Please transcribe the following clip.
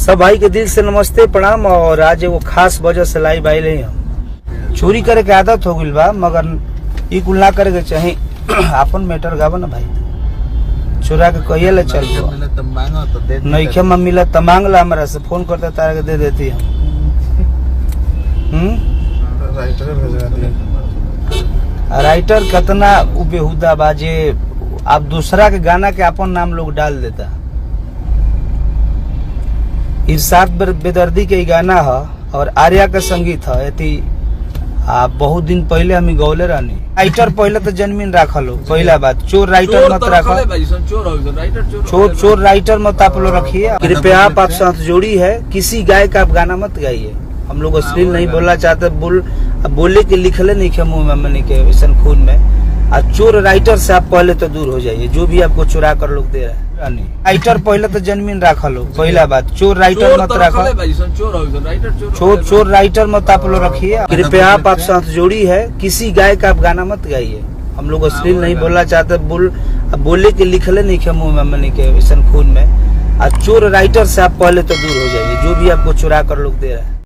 सब भाई के दिल से नमस्ते प्रणाम। और आज वो खास वजह से लाई भाई ले हम चोरी करे के आदत हो गई बा, मगर ई कुल ना करे के चाहे। अपन मैटर गावा ना भाई, चोरा के कहिए ले चल नईखे में मिला त मांग ला, हमारा से फोन करते तारा के दे देती हम। राइटर कितना बेहुदा बाजे, आप दूसरा के गाना के अपन नाम लोग डाल देता। इरशाद बेदर्दी के गाना है और आर्या का संगीत है। यदि आप बहुत दिन पहले हम गौले रहनी। राइटर पहले तो जन्मीन रखल हो, पहला बात चोर राइटर मत रखो, चोर राइटर मत आप लोग रखिए। कृपया आप साथ जोड़ी है, किसी गाय का आप गाना मत गाइए। हम लोग अश्लील नहीं बोलना चाहते, बोले के लिखले नहीं खे मुंह में मैंने के वैसन खून में। और चोर राइटर से आप पहले तो दूर हो जाइए, जो भी आपको चुरा कर लोग दे रहे हैं। राइटर पहले तो जन्मीन रखल हो, पहला बात चोर राइटर मत रखो, चोर राइटर मत आप लोग रखिए। कृपया आप साथ जोड़ी है, किसी गाय का आप गाना मत गाइए। हम लोग अश्लील नहीं बोलना चाहते, बोले के लिखले नहीं खे मुंह में मैंने के वैसन खून में। और चोर राइटर से आप पहले तो दूर हो जाइए, जो भी आपको चुरा कर लोग दे रहे हैं।